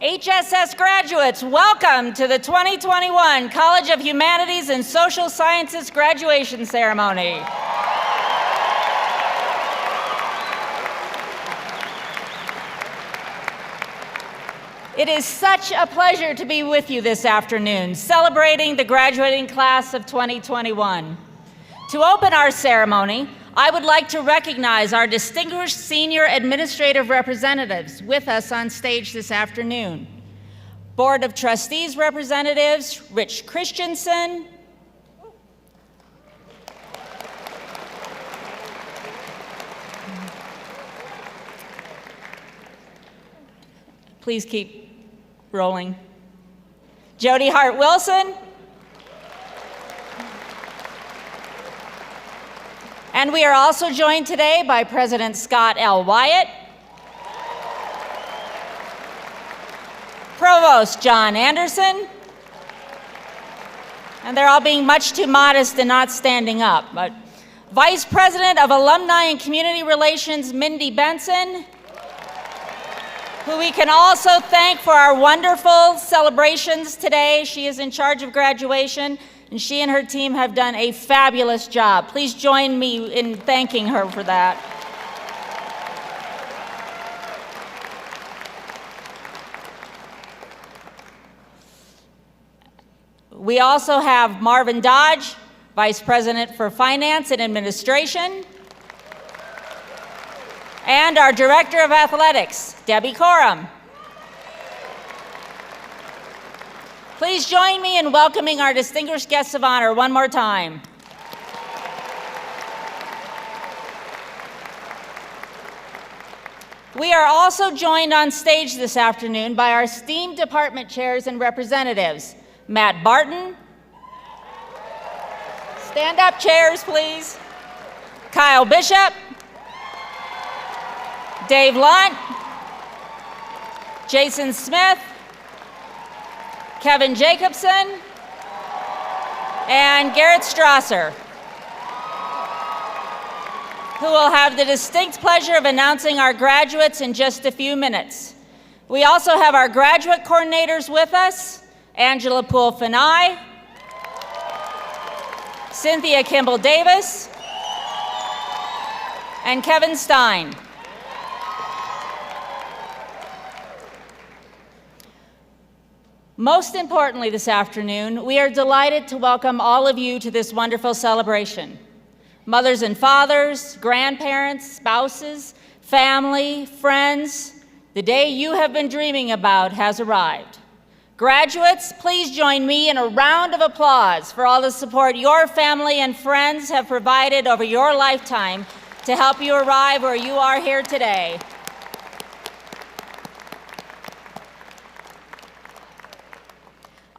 HSS graduates, welcome to the 2021 College of Humanities and Social Sciences graduation ceremony. It is such a pleasure to be with you this afternoon, celebrating the graduating class of 2021. To open our ceremony, I would like to recognize our distinguished senior administrative representatives with us on stage this afternoon. Board of Trustees representatives, Rich Christensen, please keep rolling, Jody Hart-Wilson, and we are also joined today by President Scott L. Wyatt, Provost John Anderson, and they're all being much too modest and not standing up, but Vice President of Alumni and Community Relations, Mindy Benson, who we can also thank for our wonderful celebrations today. She is in charge of graduation, and she and her team have done a fabulous job. Please join me in thanking her for that. We also have Marvin Dodge, Vice President for Finance and Administration, and our Director of Athletics, Debbie Coram. Please join me in welcoming our distinguished guests of honor one more time. We are also joined on stage this afternoon by our esteemed department chairs and representatives, Matt Barton. Stand up, chairs, please. Kyle Bishop. Dave Lunt. Jason Smith. Kevin Jacobson. And Garrett Strasser, who will have the distinct pleasure of announcing our graduates in just a few minutes. We also have our graduate coordinators with us, Angela Poole-Fanai, Cynthia Kimball-Davis, and Kevin Stein. Most importantly this afternoon, we are delighted to welcome all of you to this wonderful celebration. Mothers and fathers, grandparents, spouses, family, friends, the day you have been dreaming about has arrived. Graduates, please join me in a round of applause for all the support your family and friends have provided over your lifetime to help you arrive where you are here today.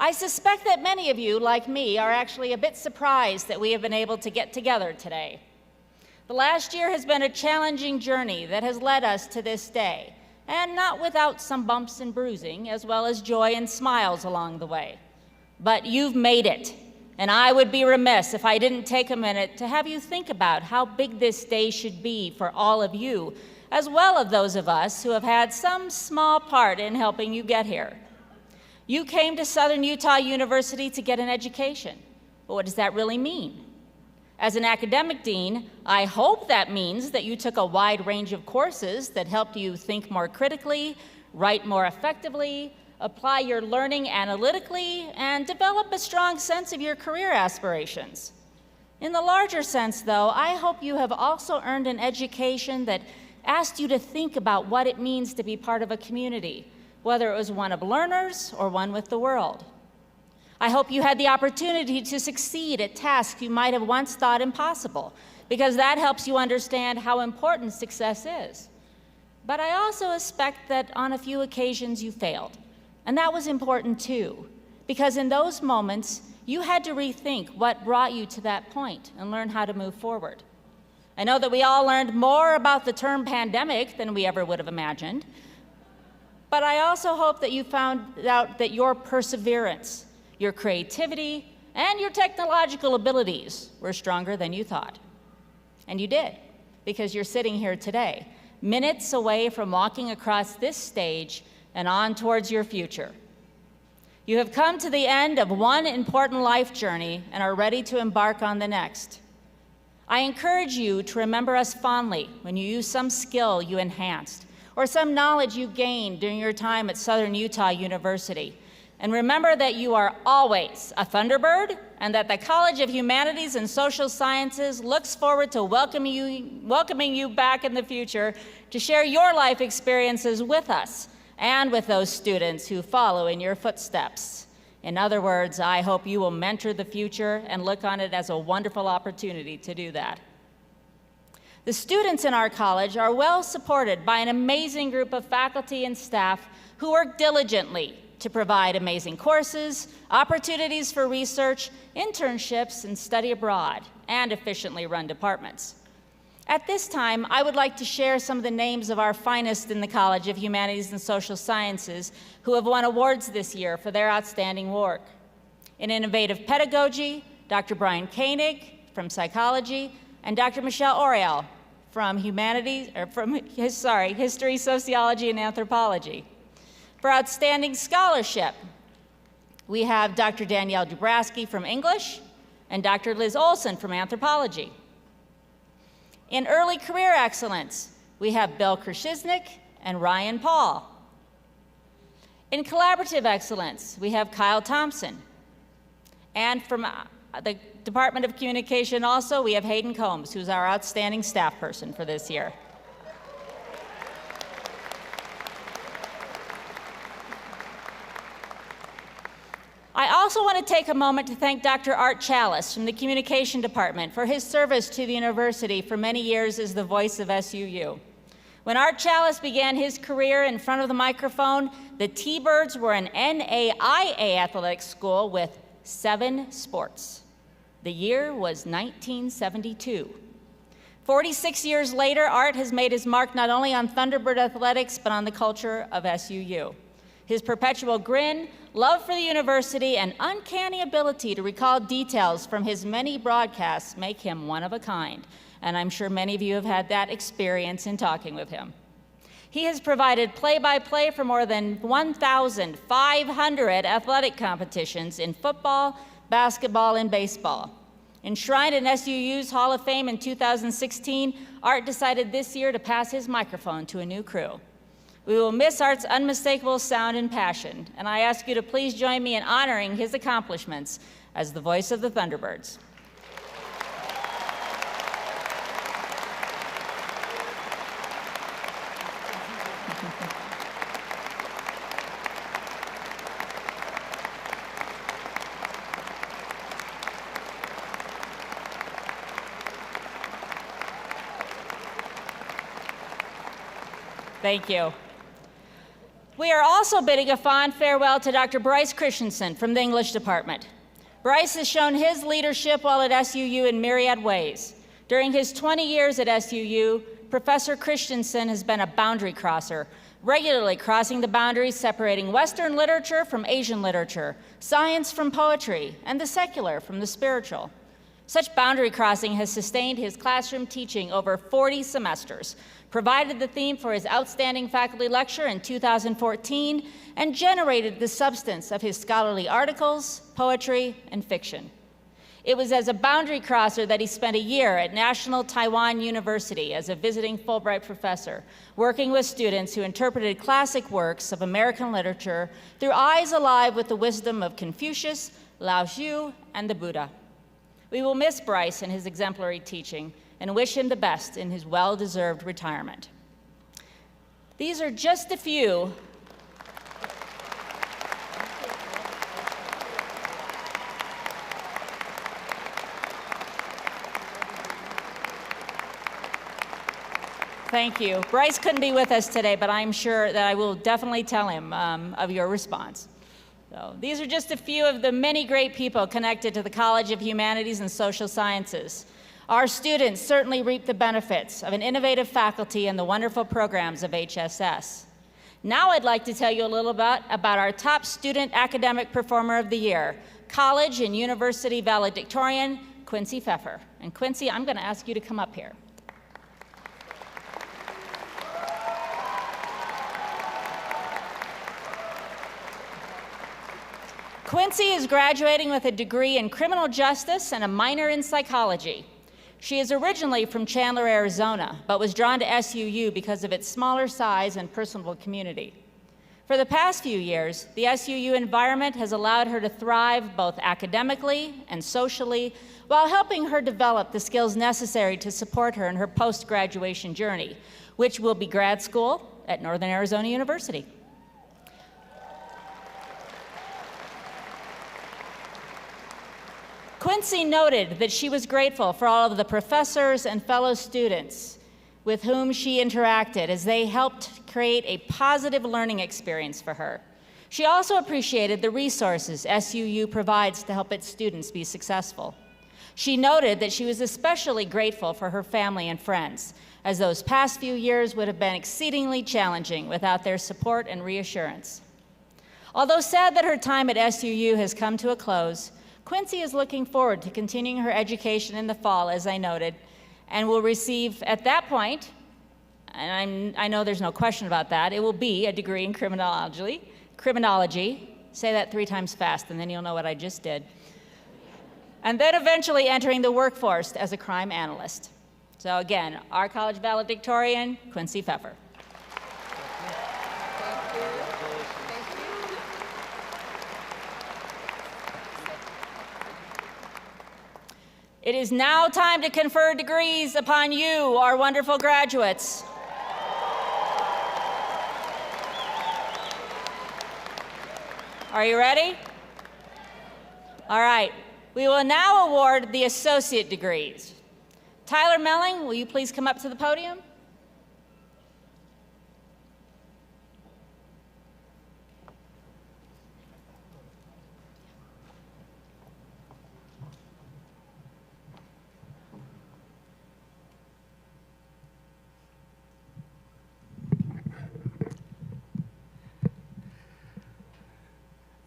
I suspect that many of you, like me, are actually a bit surprised that we have been able to get together today. The last year has been a challenging journey that has led us to this day, and not without some bumps and bruising, as well as joy and smiles along the way. But you've made it, and I would be remiss if I didn't take a minute to have you think about how big this day should be for all of you, as well as those of us who have had some small part in helping you get here. You came to Southern Utah University to get an education. But what does that really mean? As an academic dean, I hope that means that you took a wide range of courses that helped you think more critically, write more effectively, apply your learning analytically, and develop a strong sense of your career aspirations. In the larger sense, though, I hope you have also earned an education that asked you to think about what it means to be part of a community, whether it was one of learners or one with the world. I hope you had the opportunity to succeed at tasks you might have once thought impossible, because that helps you understand how important success is. But I also suspect that on a few occasions you failed, and that was important too, because in those moments, you had to rethink what brought you to that point and learn how to move forward. I know that we all learned more about the term pandemic than we ever would have imagined, but I also hope that you found out that your perseverance, your creativity, and your technological abilities were stronger than you thought. And you did, because you're sitting here today, minutes away from walking across this stage and on towards your future. You have come to the end of one important life journey and are ready to embark on the next. I encourage you to remember us fondly when you use some skill you enhanced or some knowledge you gained during your time at Southern Utah University. And remember that you are always a Thunderbird and that the College of Humanities and Social Sciences looks forward to welcoming you back in the future to share your life experiences with us and with those students who follow in your footsteps. In other words, I hope you will mentor the future and look on it as a wonderful opportunity to do that. The students in our college are well supported by an amazing group of faculty and staff who work diligently to provide amazing courses, opportunities for research, internships, and study abroad, and efficiently run departments. At this time, I would like to share some of the names of our finest in the College of Humanities and Social Sciences who have won awards this year for their outstanding work. In innovative pedagogy, Dr. Brian Koenig from psychology, and Dr. Michelle Oriel from history, sociology, and anthropology. For outstanding scholarship, we have Dr. Danielle Dubrasky from English and Dr. Liz Olson from anthropology. In early career excellence, we have Bill Krashiznik and Ryan Paul. In collaborative excellence, we have Kyle Thompson. And from the Department of Communication also, we have Hayden Combs, who's our outstanding staff person for this year. I also want to take a moment to thank Dr. Art Chalice from the Communication Department for his service to the university for many years as the voice of SUU. When Art Chalice began his career in front of the microphone, the T-Birds were an NAIA athletic school with 7 sports. The year was 1972. 46 years later, Art has made his mark not only on Thunderbird athletics, but on the culture of SUU. His perpetual grin, love for the university, and uncanny ability to recall details from his many broadcasts make him one of a kind, and I'm sure many of you have had that experience in talking with him. He has provided play-by-play for more than 1,500 athletic competitions in football, basketball, and baseball. Enshrined in SUU's Hall of Fame in 2016, Art decided this year to pass his microphone to a new crew. We will miss Art's unmistakable sound and passion, and I ask you to please join me in honoring his accomplishments as the voice of the Thunderbirds. Thank you. We are also bidding a fond farewell to Dr. Bryce Christensen from the English department. Bryce has shown his leadership while at SUU in myriad ways. During his 20 years at SUU, Professor Christensen has been a boundary crosser, regularly crossing the boundaries separating Western literature from Asian literature, science from poetry, and the secular from the spiritual. Such boundary crossing has sustained his classroom teaching over 40 semesters, provided the theme for his outstanding faculty lecture in 2014, and generated the substance of his scholarly articles, poetry, and fiction. It was as a boundary crosser that he spent a year at National Taiwan University as a visiting Fulbright professor, working with students who interpreted classic works of American literature through eyes alive with the wisdom of Confucius, Lao Tzu, and the Buddha. We will miss Bryce and his exemplary teaching and wish him the best in his well-deserved retirement. These are just a few Thank you. Bryce couldn't be with us today, but I'm sure that I will definitely tell him of your response. So, these are just a few of the many great people connected to the College of Humanities and Social Sciences. Our students certainly reap the benefits of an innovative faculty and the wonderful programs of HSS. Now I'd like to tell you a little bit about our top student academic performer of the year, college and university valedictorian, Quincy Pfeffer. And Quincy, I'm going to ask you to come up here. Quincy is graduating with a degree in criminal justice and a minor in psychology. She is originally from Chandler, Arizona, but was drawn to SUU because of its smaller size and personable community. For the past few years, the SUU environment has allowed her to thrive both academically and socially, while helping her develop the skills necessary to support her in her post-graduation journey, which will be grad school at Northern Arizona University. Quincy noted that she was grateful for all of the professors and fellow students with whom she interacted as they helped create a positive learning experience for her. She also appreciated the resources SUU provides to help its students be successful. She noted that she was especially grateful for her family and friends, as those past few years would have been exceedingly challenging without their support and reassurance. Although sad that her time at SUU has come to a close, Quincy is looking forward to continuing her education in the fall, as I noted, and will receive, at that point, and I know there's no question about that, it will be a degree in criminology. Say that 3 times fast, and then you'll know what I just did. And then eventually entering the workforce as a crime analyst. So again, our college valedictorian, Quincy Pfeffer. It is now time to confer degrees upon you, our wonderful graduates. Are you ready? All right. We will now award the associate degrees. Tyler Melling, will you please come up to the podium?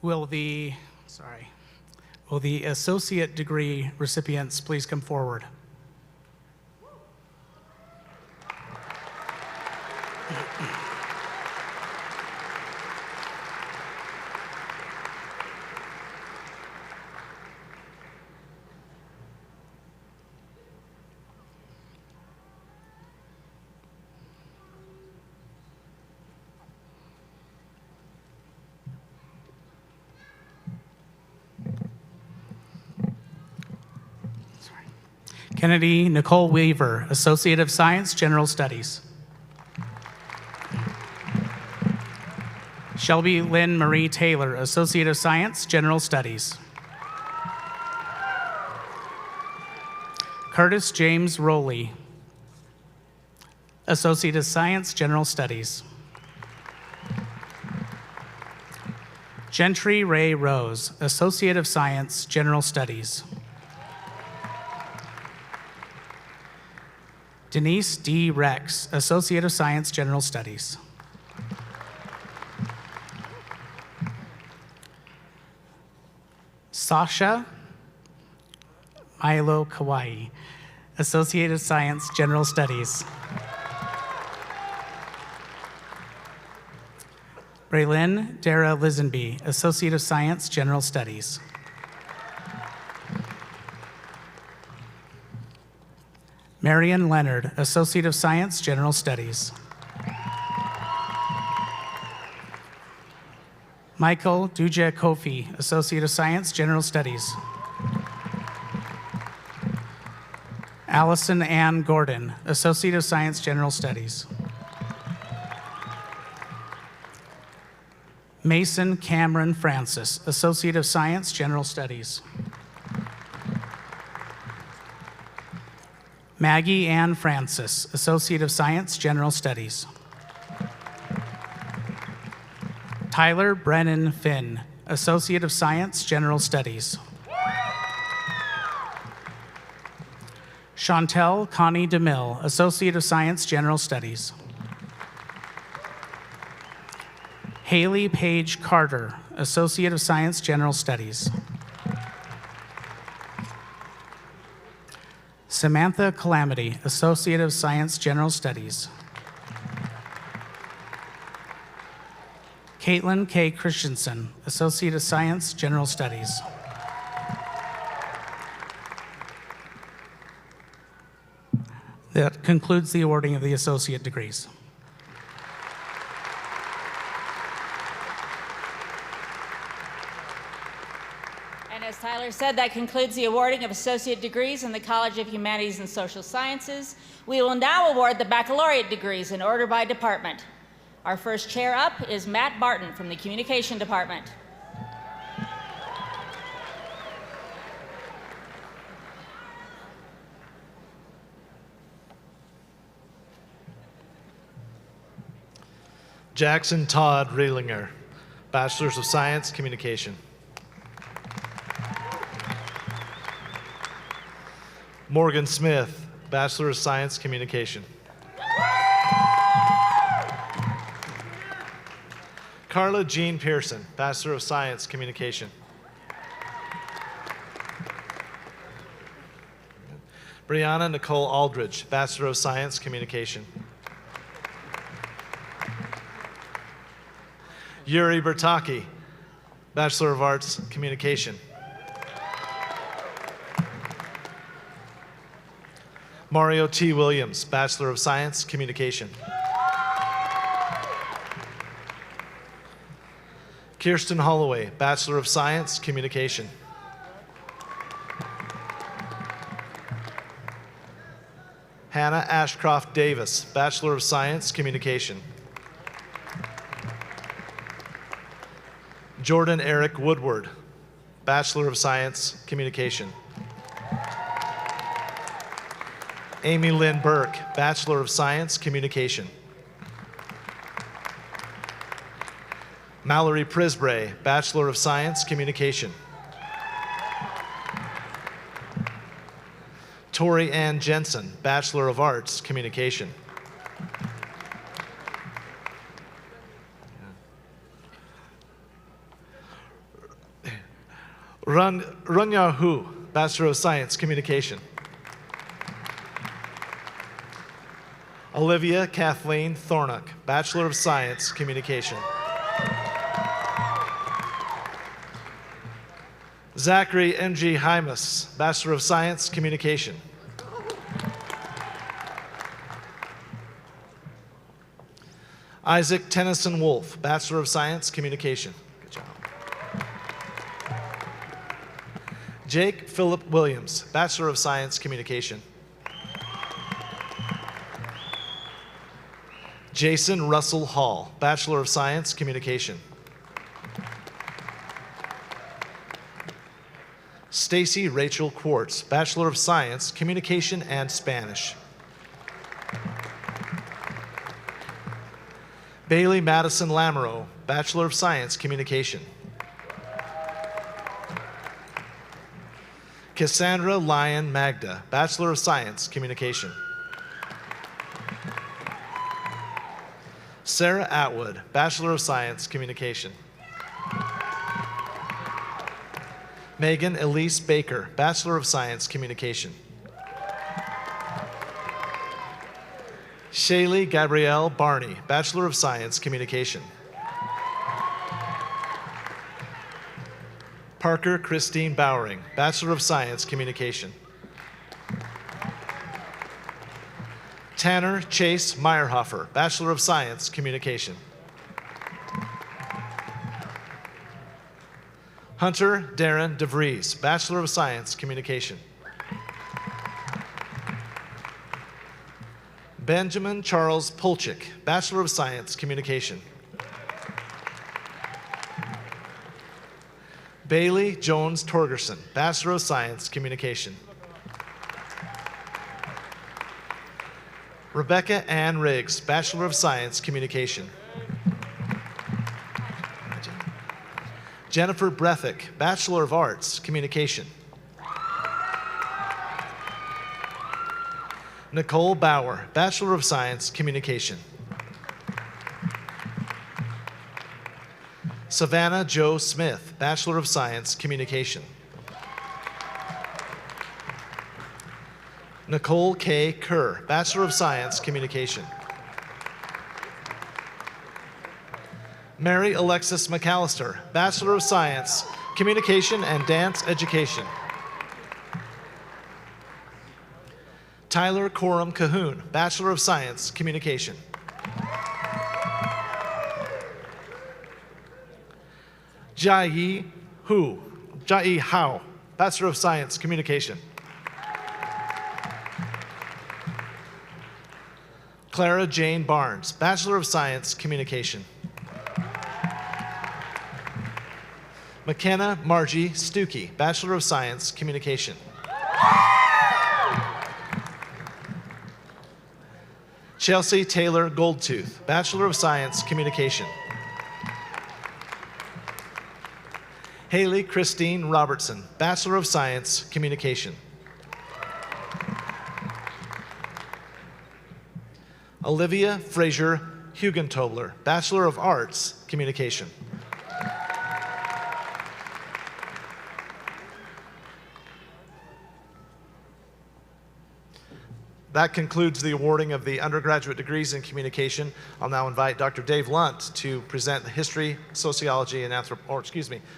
Will the associate degree recipients please come forward? Kennedy Nicole Weaver, Associate of Science, General Studies. Shelby Lynn Marie Taylor, Associate of Science, General Studies. Curtis James Rowley, Associate of Science, General Studies. Gentry Ray Rose, Associate of Science, General Studies. Denise D. Rex, Associate of Science, General Studies. Sasha Milo Kawai, Associate of Science, General Studies. Braylyn Dara Lisenby, Associate of Science, General Studies. Marion Leonard, Associate of Science, General Studies. Michael Duja Kofi, Associate of Science, General Studies. Allison Ann Gordon, Associate of Science, General Studies. Mason Cameron Francis, Associate of Science, General Studies. Maggie Ann Francis, Associate of Science, General Studies. Tyler Brennan Finn, Associate of Science, General Studies. Chantel Connie DeMille, Associate of Science, General Studies. Haley Paige Carter, Associate of Science, General Studies. Samantha Calamity, Associate of Science, General Studies. Caitlin K. Christensen, Associate of Science, General Studies. That concludes the awarding of the associate degrees. And as Tyler said, that concludes the awarding of associate degrees in the College of Humanities and Social Sciences. We will now award the baccalaureate degrees in order by department. Our first chair up is Matt Barton from the Communication Department. Jackson Todd Reilinger, Bachelor's of Science, Communication. Morgan Smith, Bachelor of Science, Communication. Carla Jean Pearson, Bachelor of Science, Communication. Brianna Nicole Aldridge, Bachelor of Science, Communication. Yuri Bertaki, Bachelor of Arts, Communication. Mario T. Williams, Bachelor of Science, Communication. Kirsten Holloway, Bachelor of Science, Communication. Hannah Ashcroft Davis, Bachelor of Science, Communication. Jordan Eric Woodward, Bachelor of Science, Communication. Amy Lynn Burke, Bachelor of Science, Communication. Mallory Prisbray, Bachelor of Science, Communication. Tori Ann Jensen, Bachelor of Arts, Communication. Runya Hu, Bachelor of Science, Communication. Olivia Kathleen Thornock, Bachelor of Science, Communication. Zachary N.G. Hymas, Bachelor of Science, Communication. Isaac Tennyson Wolf, Bachelor of Science, Communication. Good job. Jake Philip Williams, Bachelor of Science, Communication. Jason Russell Hall, Bachelor of Science, Communication. Stacy Rachel Quartz, Bachelor of Science, Communication and Spanish. Bailey Madison Lamoureux, Bachelor of Science, Communication. Cassandra Lyon Magda, Bachelor of Science, Communication. Sarah Atwood, Bachelor of Science, Communication. Megan Elise Baker, Bachelor of Science, Communication. Shaylee Gabrielle Barney, Bachelor of Science, Communication. Parker Christine Bowering, Bachelor of Science, Communication. Tanner Chase Meyerhofer, Bachelor of Science, Communication. Hunter Darren DeVries, Bachelor of Science, Communication. Benjamin Charles Polchik, Bachelor of Science, Communication. Bailey Jones Torgerson, Bachelor of Science, Communication. Rebecca Ann Riggs, Bachelor of Science, Communication. Jennifer Brethick, Bachelor of Arts, Communication. Nicole Bauer, Bachelor of Science, Communication. Savannah Jo Smith, Bachelor of Science, Communication. Nicole K. Kerr, Bachelor of Science, Communication. Mary Alexis McAllister, Bachelor of Science, Communication and Dance Education. Tyler Coram Cahoon, Bachelor of Science, Communication. Jai Hao, Bachelor of Science, Communication. Clara Jane Barnes, Bachelor of Science, Communication. McKenna Margie Stuckey, Bachelor of Science, Communication. Chelsea Taylor Goldtooth, Bachelor of Science, Communication. Haley Christine Robertson, Bachelor of Science, Communication. Olivia Fraser Hugentobler, Bachelor of Arts, Communication. That concludes the awarding of the undergraduate degrees in communication. I'll now invite Dr. Dave Lunt to present the history, sociology, and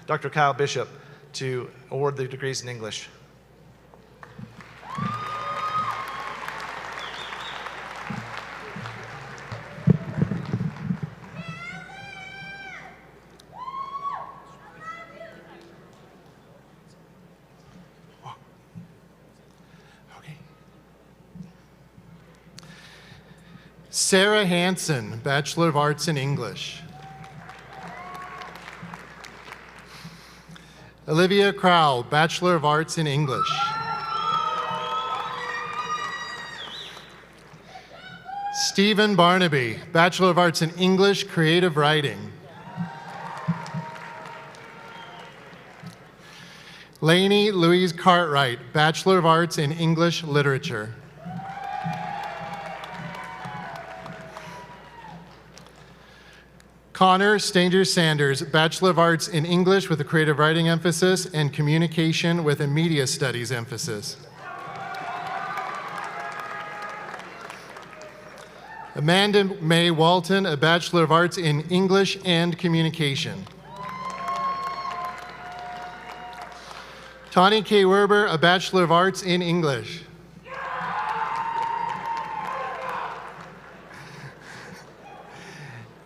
Dr. Kyle Bishop to award the degrees in English. Sarah Hansen, Bachelor of Arts in English. Olivia Crowell, Bachelor of Arts in English. Stephen Barnaby, Bachelor of Arts in English, Creative Writing. Lainey Louise Cartwright, Bachelor of Arts in English Literature. Connor Stanger Sanders, Bachelor of Arts in English with a creative writing emphasis and communication with a media studies emphasis. Amanda Mae Walton, a Bachelor of Arts in English and Communication. Tawny K. Werber, a Bachelor of Arts in English.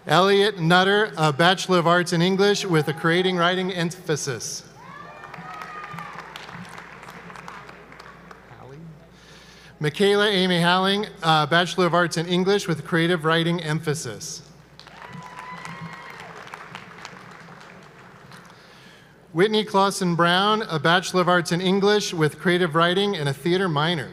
Elliot Nutter, a Bachelor of Arts in English with a creating writing emphasis. Michaela Amy Halling, a Bachelor of Arts in English with a creative writing emphasis. Whitney Clausen Brown, a Bachelor of Arts in English with creative writing and a theater minor.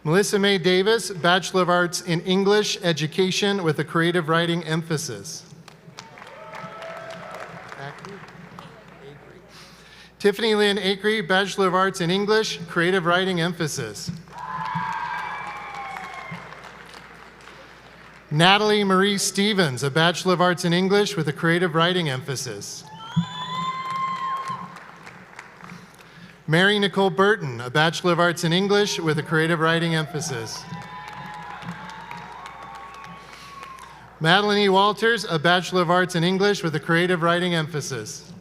Melissa Mae Davis, Bachelor of Arts in English Education with a creative writing emphasis. Tiffany Lynn Acree, Bachelor of Arts in English, creative writing emphasis. Natalie Marie Stevens, a Bachelor of Arts in English with a creative writing emphasis. Mary Nicole Burton, a Bachelor of Arts in English with a creative writing emphasis. Madeline E. Walters, a Bachelor of Arts in English with a creative writing emphasis.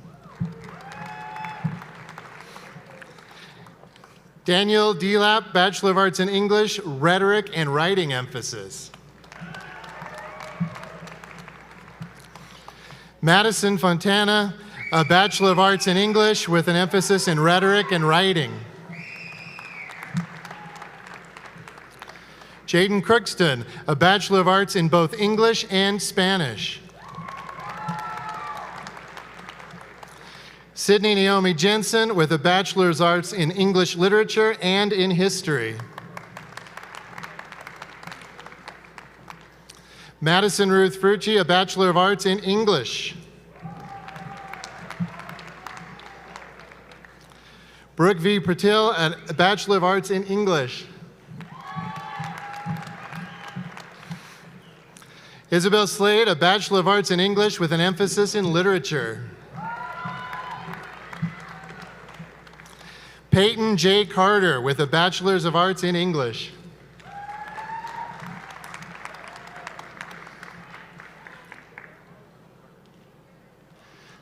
Daniel Delap, Bachelor of Arts in English, rhetoric and writing emphasis. Madison Fontana, a Bachelor of Arts in English with an emphasis in rhetoric and writing. Jaden Crookston, a Bachelor of Arts in both English and Spanish. Sydney Naomi Jensen with a Bachelor of Arts in English Literature and in History. Madison Ruth Frucci, a Bachelor of Arts in English. Brooke V. Patil, a Bachelor of Arts in English. Isabel Slade, a Bachelor of Arts in English with an emphasis in literature. Peyton J. Carter with a Bachelor's of Arts in English.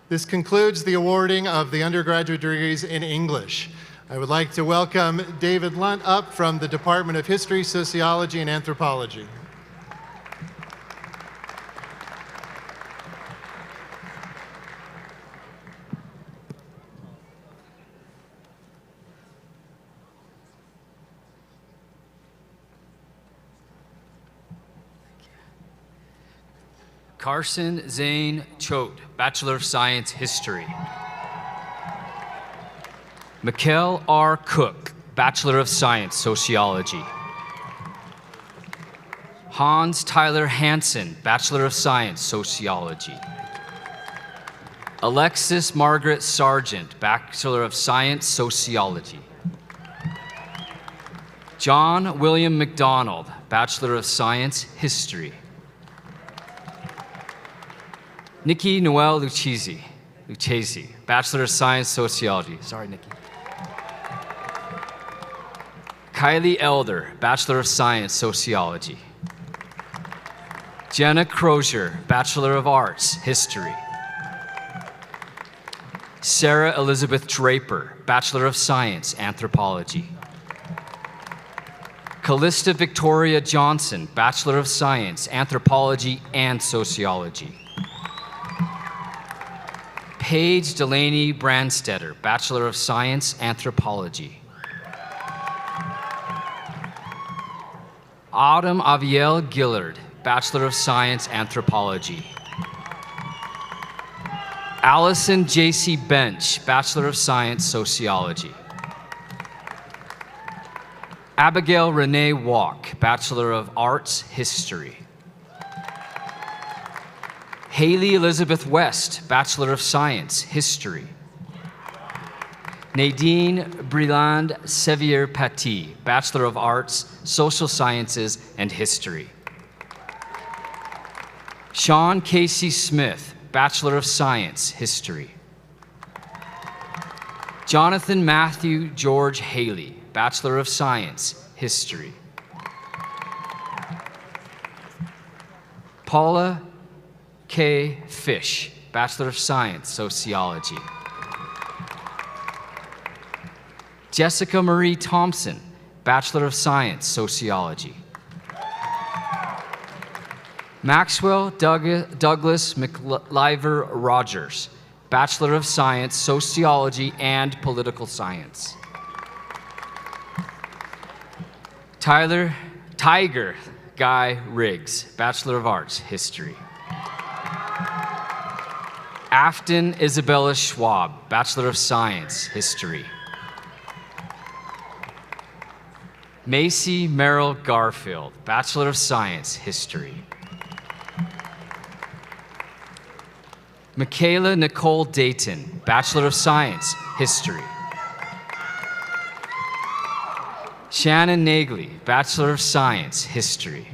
This concludes the awarding of the undergraduate degrees in English. I would like to welcome David Lunt up from the Department of History, Sociology, and Anthropology. Carson Zane Choate, Bachelor of Science, History. Mikkel R. Cook, Bachelor of Science, Sociology. Hans Tyler Hansen, Bachelor of Science, Sociology. Alexis Margaret Sargent, Bachelor of Science, Sociology. John William McDonald, Bachelor of Science, History. Nikki Noel Lucchese, Bachelor of Science, Sociology. Sorry, Nikki. Kylie Elder, Bachelor of Science, Sociology. Jenna Crozier, Bachelor of Arts, History. Sarah Elizabeth Draper, Bachelor of Science, Anthropology. Callista Victoria Johnson, Bachelor of Science, Anthropology and Sociology. Paige Delaney Brandstetter, Bachelor of Science, Anthropology. Autumn Aviel Gillard, Bachelor of Science, Anthropology. Allison J.C. Bench, Bachelor of Science, Sociology. Abigail Renee Walk, Bachelor of Arts, History. Haley Elizabeth West, Bachelor of Science, History. Nadine Breland Sevier Paty, Bachelor of Arts, Social Sciences, and History. Sean Casey Smith, Bachelor of Science, History. Jonathan Matthew George Haley, Bachelor of Science, History. Paula K. Fish, Bachelor of Science, Sociology. Jessica Marie Thompson, Bachelor of Science, Sociology. Maxwell Douglas McLiver Rogers, Bachelor of Science, Sociology and Political Science. Tiger Guy Riggs, Bachelor of Arts, History. Afton Isabella Schwab, Bachelor of Science, History. Macy Merrill Garfield, Bachelor of Science, History. Michaela Nicole Dayton, Bachelor of Science, History. Shannon Nagley, Bachelor of Science, History.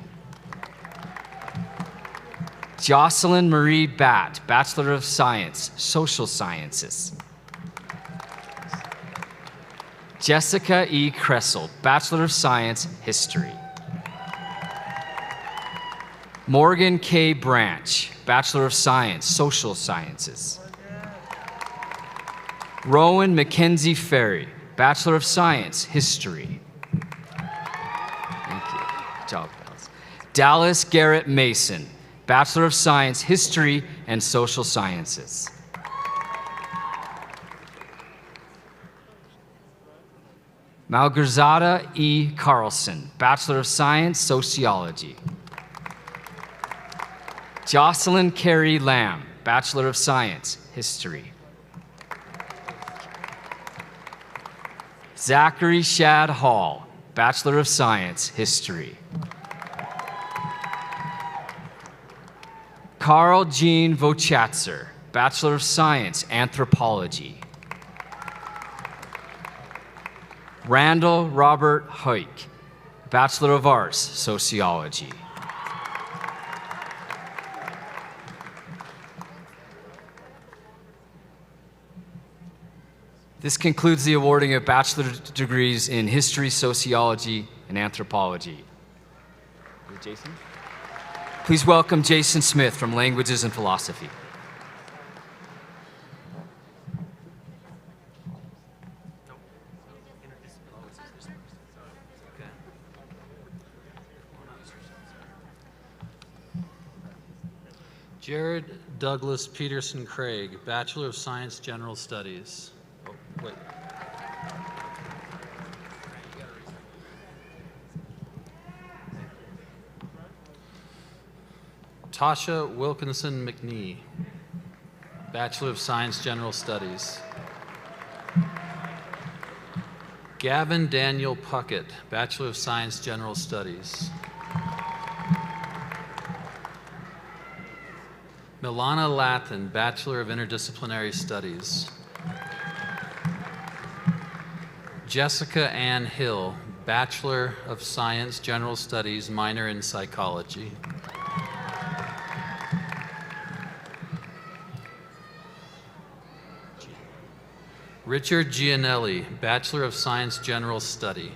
Jocelyn Marie Batt, Bachelor of Science, Social Sciences. Jessica E. Kressel, Bachelor of Science, History. Morgan K. Branch, Bachelor of Science, Social Sciences. Rowan Mackenzie Ferry, Bachelor of Science, History. Thank you. Good job, pals. Dallas Garrett Mason, Bachelor of Science, History and Social Sciences. Malgorzata E. Carlson, Bachelor of Science, Sociology. Jocelyn Carey Lamb, Bachelor of Science, History. Zachary Shad Hall, Bachelor of Science, History. Carl Jean Vochatzer, Bachelor of Science, Anthropology. Randall Robert Hoyk, Bachelor of Arts, Sociology. This concludes the awarding of bachelor degrees in history, sociology, and anthropology. Jason? Please welcome Jason Smith from Languages and Philosophy. Jared Douglas Peterson Craig, Bachelor of Science, General Studies. Oh, wait. Tasha Wilkinson McNee, Bachelor of Science, General Studies. Gavin Daniel Puckett, Bachelor of Science, General Studies. Milana Latin, Bachelor of Interdisciplinary Studies. Jessica Ann Hill, Bachelor of Science, General Studies, minor in Psychology. Richard Gianelli, Bachelor of Science, General Study.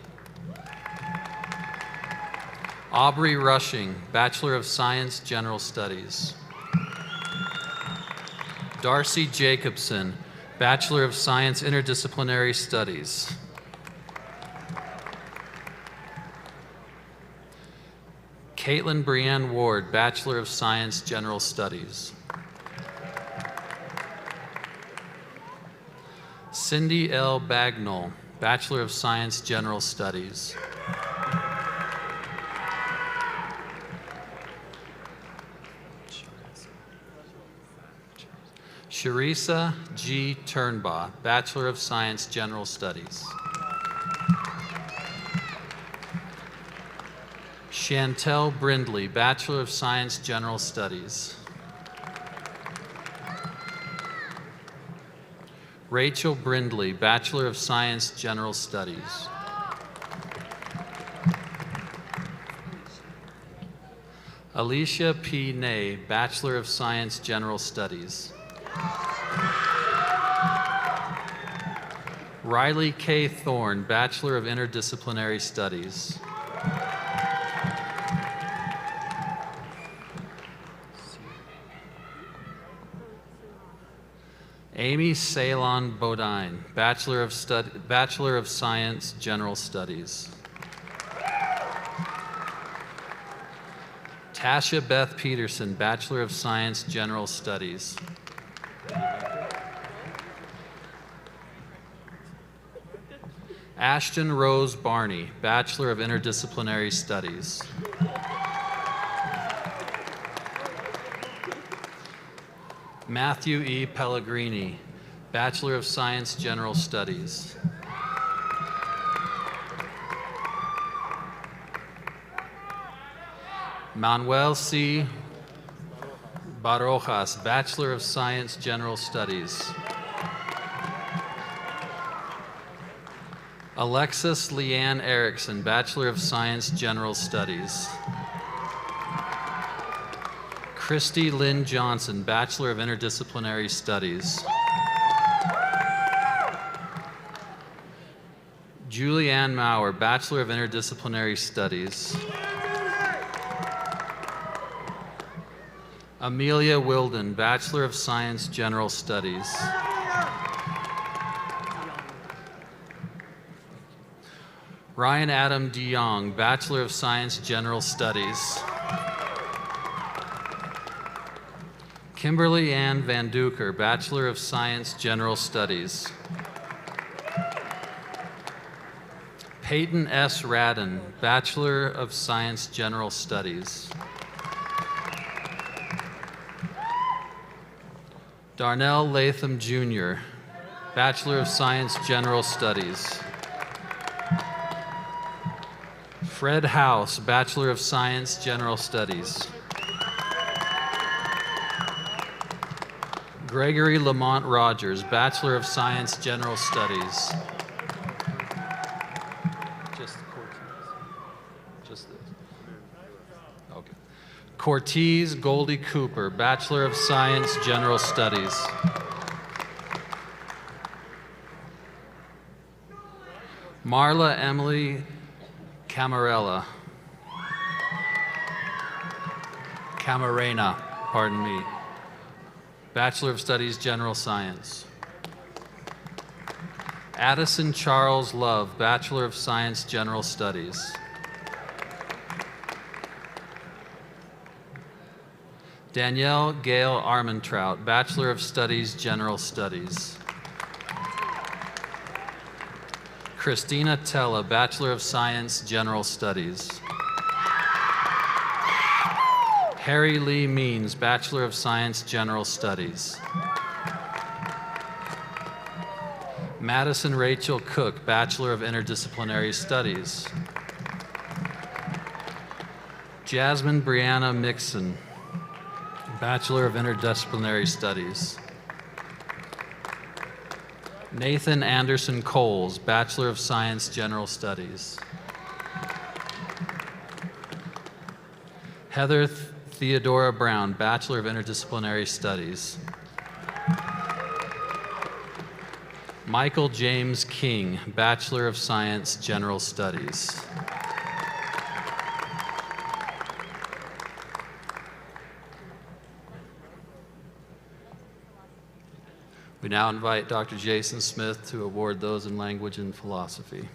Aubrey Rushing, Bachelor of Science, General Studies. Darcy Jacobson, Bachelor of Science, Interdisciplinary Studies. Caitlin Brienne Ward, Bachelor of Science, General Studies. Cindy L. Bagnall, Bachelor of Science, General Studies. Sharisa G. Turnbaugh, Bachelor of Science, General Studies. Chantel Brindley, Bachelor of Science, General Studies. Rachel Brindley, Bachelor of Science, General Studies. Alicia P. Ney, Bachelor of Science, General Studies. Riley K. Thorne, Bachelor of Interdisciplinary Studies. Amy Ceylon Bodine, Bachelor of Science, General Studies. Tasha Beth Peterson, Bachelor of Science, General Studies. Ashton Rose Barney, Bachelor of Interdisciplinary Studies. Matthew E. Pellegrini, Bachelor of Science, General Studies. Manuel C. Barojas, Bachelor of Science, General Studies. Alexis Leanne Erickson, Bachelor of Science, General Studies. Christy Lynn Johnson, Bachelor of Interdisciplinary Studies. Julianne Maurer, Bachelor of Interdisciplinary Studies. Amelia Wilden, Bachelor of Science, General Studies. Ryan Adam DeYoung, Bachelor of Science, General Studies. Kimberly Ann Van Duker, Bachelor of Science, General Studies. Peyton S. Radden, Bachelor of Science, General Studies. Darnell Latham Jr., Bachelor of Science, General Studies. Fred House, Bachelor of Science, General Studies. Gregory Lamont Rogers, Bachelor of Science, General Studies. Just this. Okay. Cortez Goldie Cooper, Bachelor of Science, General Studies. Marla Emily Camarena, pardon me. Bachelor of Studies, General Science. Addison Charles Love, Bachelor of Science, General Studies. Danielle Gail Armentrout, Bachelor of Studies, General Studies. Christina Tella, Bachelor of Science, General Studies. Harry Lee Means, Bachelor of Science, General Studies. Madison Rachel Cook, Bachelor of Interdisciplinary Studies. Jasmine Brianna Mixon, Bachelor of Interdisciplinary Studies. Nathan Anderson Coles, Bachelor of Science, General Studies. Heather Theodora Brown, Bachelor of Interdisciplinary Studies. Michael James King, Bachelor of Science, General Studies. We now invite Dr. Jason Smith to award those in language and philosophy.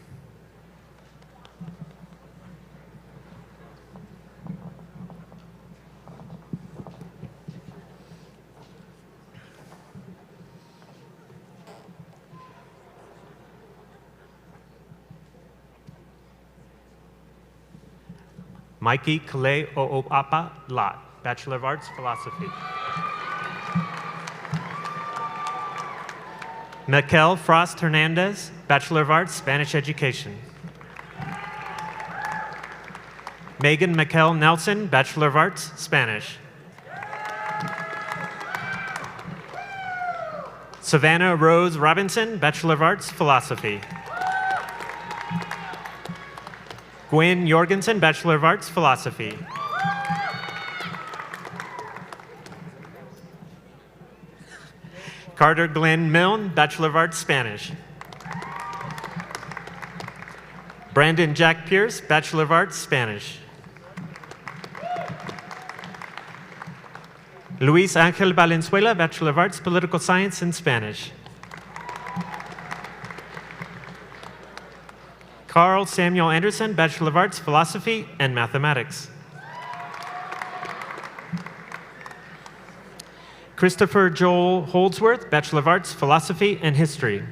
Mikey Kale O'Apa Lot, Bachelor of Arts, Philosophy. Mikel Frost Hernandez, Bachelor of Arts, Spanish Education. Megan Mikel Nelson, Bachelor of Arts, Spanish. Savannah Rose Robinson, Bachelor of Arts, Philosophy. Gwen Jorgensen, Bachelor of Arts, Philosophy. Carter Glenn Milne, Bachelor of Arts, Spanish. Brandon Jack Pierce, Bachelor of Arts, Spanish. Luis Angel Valenzuela, Bachelor of Arts, Political Science and Spanish. Carl Samuel Anderson, Bachelor of Arts, Philosophy and Mathematics. Christopher Joel Holdsworth, Bachelor of Arts, Philosophy and History.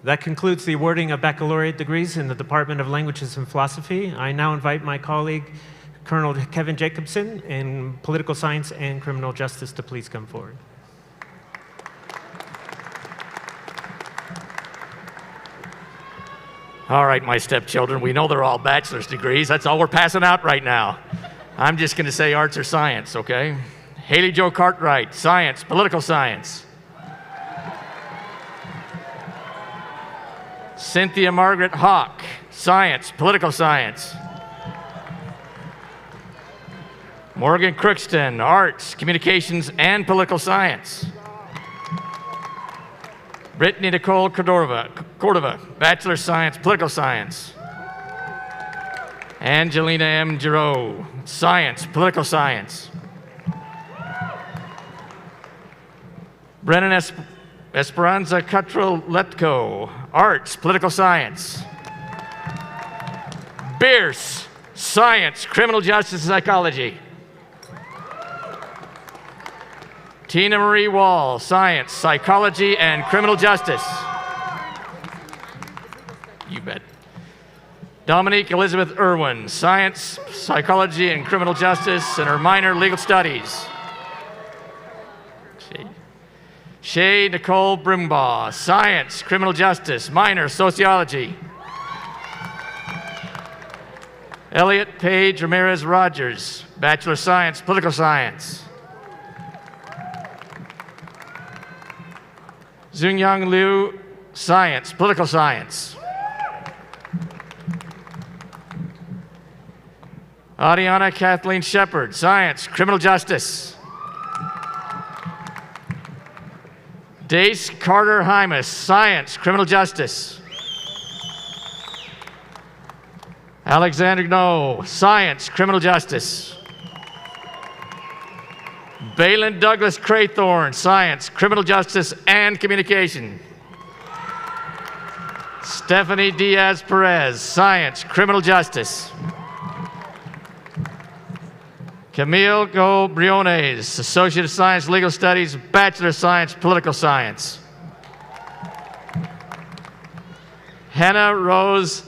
That concludes the awarding of baccalaureate degrees in the Department of Languages and Philosophy. I now invite my colleague, Colonel Kevin Jacobson, in Political Science and Criminal Justice to please come forward. All right, my stepchildren, we know they're all bachelor's degrees. That's all we're passing out right now. I'm just going to say arts or science, okay? Haley Jo Cartwright, science, political science. Cynthia Margaret Hawk, science, political science. Morgan Crookston, arts, communications, and political science. Brittany Nicole Cordova, Bachelor of Science, Political Science. Angelina M. Giroux, Science, Political Science. Brennan Esperanza Cuttrell Letko, Arts, Political Science. Bierce, Science, Criminal Justice and Psychology. Tina Marie Wall, Science, Psychology, and Criminal Justice. You bet. Dominique Elizabeth Irwin, Science, Psychology, and Criminal Justice, and her minor, Legal Studies. Shay Nicole Brimbaugh, Science, Criminal Justice, minor, Sociology. Elliot Page Ramirez Rogers, Bachelor of Science, Political Science. Zungyang Liu, Science, Political Science. Adiana Kathleen Shepard, Science, Criminal Justice. Dace Carter Hymas, Science, Criminal Justice. Alexander No, Science, Criminal Justice. Balin Douglas Craythorne, Science, Criminal Justice, and Communication. Stephanie Diaz-Perez, Science, Criminal Justice. Camille Go-Briones, Associate of Science, Legal Studies, Bachelor of Science, Political Science. Hannah Rose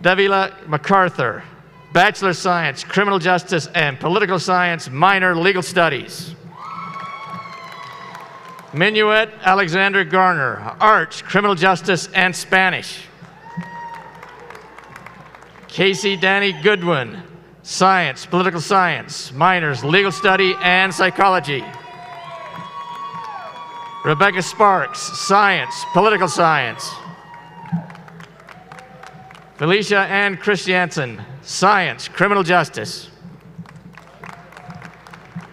Davila MacArthur, Bachelor of Science, Criminal Justice and Political Science, minor, Legal Studies. Minuet Alexander Garner, Arts, Criminal Justice and Spanish. Casey Danny Goodwin, Science, Political Science, minors, Legal Study and Psychology. Rebecca Sparks, Science, Political Science. Felicia Ann Christiansen, Science, Criminal Justice.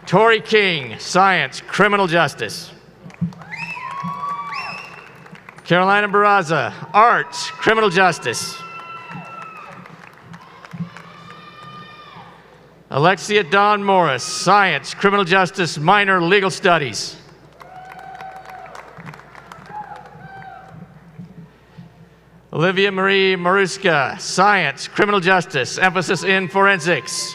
Tori King, Science, Criminal Justice. Carolina Barraza, Arts, Criminal Justice. Alexia Dawn Morris, Science, Criminal Justice, minor, Legal Studies. Olivia Marie Maruska, Science, Criminal Justice, emphasis in forensics.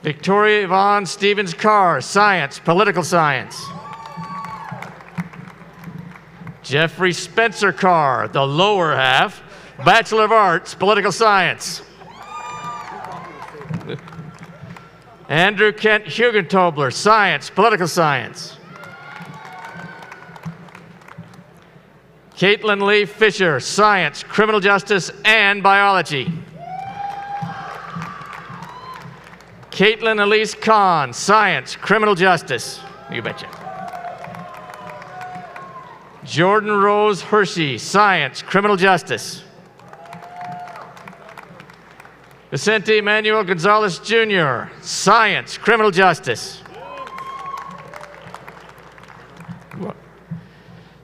Victoria Yvonne Stevens Carr, Science, Political Science. Jeffrey Spencer Carr, the lower half, Bachelor of Arts, Political Science. Andrew Kent Hugentobler, Science, Political Science. Caitlin Lee Fisher, Science, Criminal Justice and Biology. Caitlin Elise Kahn, Science, Criminal Justice. You betcha. Jordan Rose Hershey, Science, Criminal Justice. Vicente Manuel Gonzalez Jr., Science, Criminal Justice.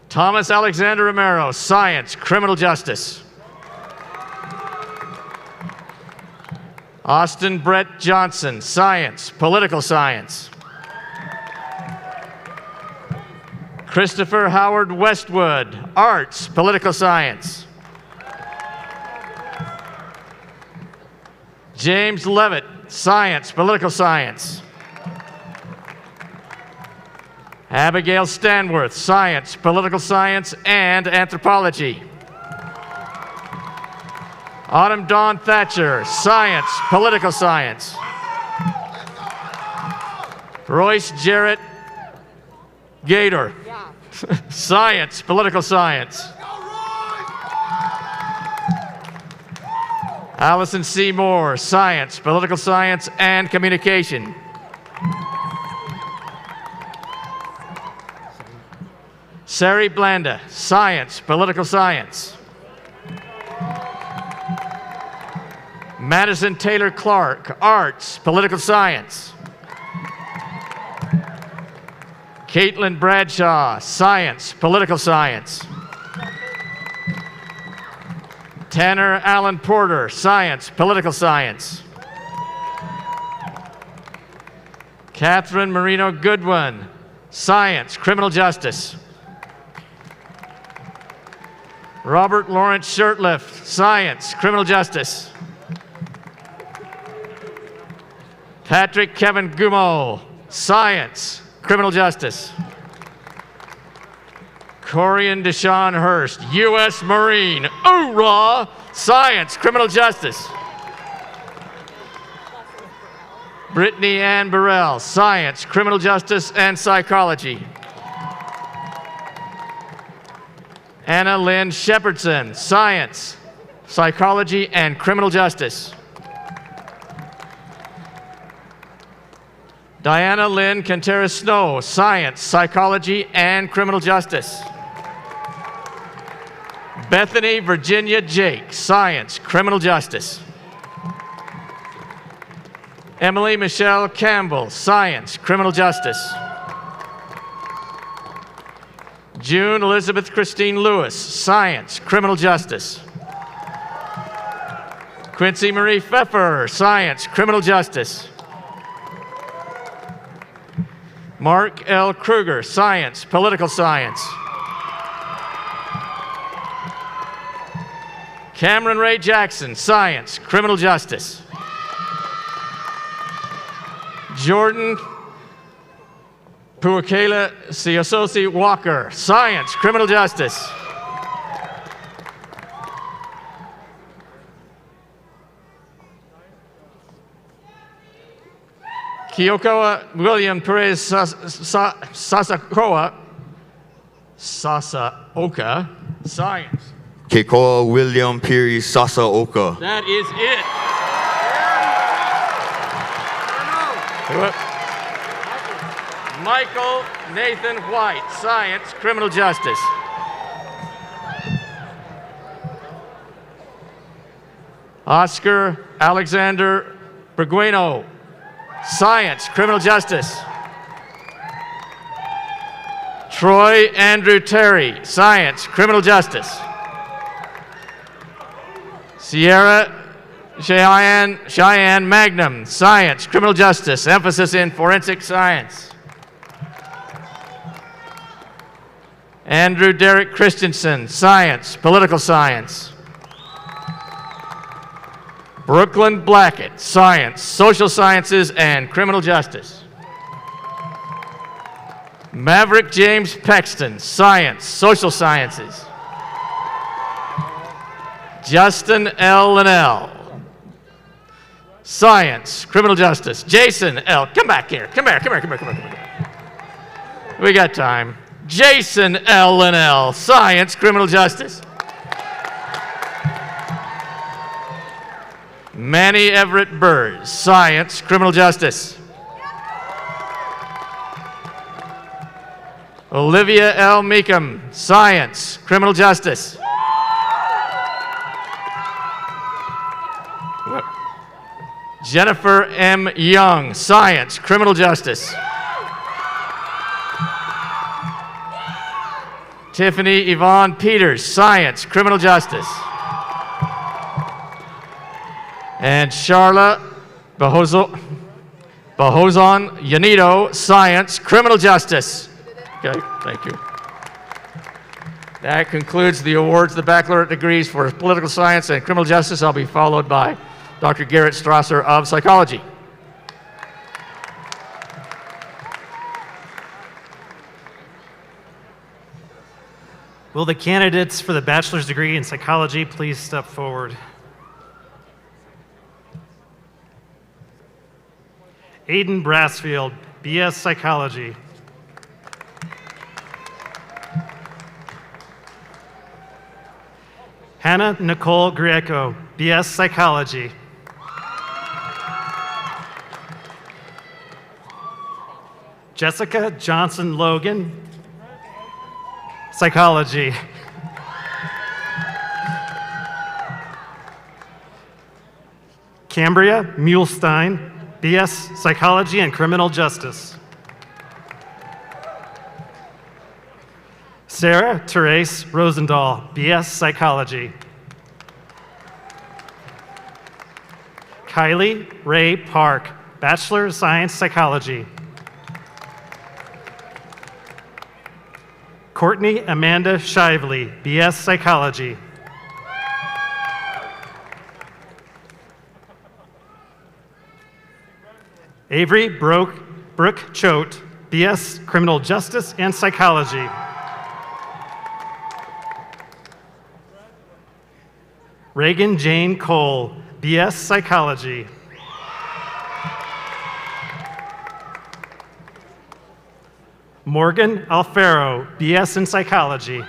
Thomas Alexander Romero, Science, Criminal Justice. Austin Brett Johnson, Science, Political Science. Christopher Howard Westwood, Arts, Political Science. James Levitt, Science, Political Science. Abigail Stanworth, Science, Political Science and Anthropology. Autumn Dawn Thatcher, Science, Political Science. Royce Jarrett Gator, Science, Political Science. Allison C. Moore, Science, Political Science and Communication. Sari Blanda, Science, Political Science. Madison Taylor Clark, Arts, Political Science. Caitlin Bradshaw, Science, Political Science. Tanner Allen Porter, Science, Political Science. Catherine Marino Goodwin, Science, Criminal Justice. Robert Lawrence Shirtliff, Science, Criminal Justice. Patrick Kevin Gumo, Science, Criminal Justice. Corian Deshaun Hurst, U.S. Marine, hoorah, Science, Criminal Justice. Brittany Ann Burrell, Science, Criminal Justice and Psychology. Anna Lynn Shepherdson, Science, Psychology and Criminal Justice. Diana Lynn Cantera Snow, Science, Psychology and Criminal Justice. Bethany Virginia Jake, Science, Criminal Justice. Emily Michelle Campbell, Science, Criminal Justice. June Elizabeth Christine Lewis, Science, Criminal Justice. Quincy Marie Pfeffer, Science, Criminal Justice. Mark L. Kruger, Science, Political Science. Cameron Ray Jackson, Science, Criminal Justice. Jordan Puakela Siososi Walker, Science, Criminal Justice. Kiokoa William Perez Sasaoka, Science. Keikoa William Piri Sasaoka. That is it. Michael Nathan White, Science, Criminal Justice. Oscar Alexander Bergueno, Science, Criminal Justice. Troy Andrew Terry, Science, Criminal Justice. Sierra Cheyenne Magnum, Science, Criminal Justice, emphasis in forensic science. Andrew Derek Christensen, Science, Political Science. Brooklyn Blackett, Science, Social Sciences, and Criminal Justice. Maverick James Paxton, Science, Social Sciences. Justin L. Linnell, Science, Criminal Justice. Jason L. Come back here. Come here. We got time. Jason L. Linnell, Science, Criminal Justice. Manny Everett Burrs, Science, Criminal Justice. Olivia L. Meekum, Science, Criminal Justice. Jennifer M. Young, Science, Criminal Justice. Tiffany Yvonne Peters, Science, Criminal Justice. And Charla Bahozon Yanito, Science, Criminal Justice. Okay, thank you. That concludes the awards, the baccalaureate degrees for political science and criminal justice. I'll be followed by Dr. Garrett Strasser of psychology. Will the candidates for the bachelor's degree in psychology please step forward? Aiden Brassfield, BS Psychology. Hannah Nicole Greco, BS Psychology. Jessica Johnson Logan, Psychology. Cambria Mulestein, BS Psychology and Criminal Justice. Sarah Therese Rosendahl, BS Psychology. Kylie Ray Park, Bachelor of Science Psychology. Courtney Amanda Shively, BS Psychology. Avery Brooke Choate, BS Criminal Justice and Psychology. Reagan Jane Cole, BS Psychology. Morgan Alfaro, BS in Psychology.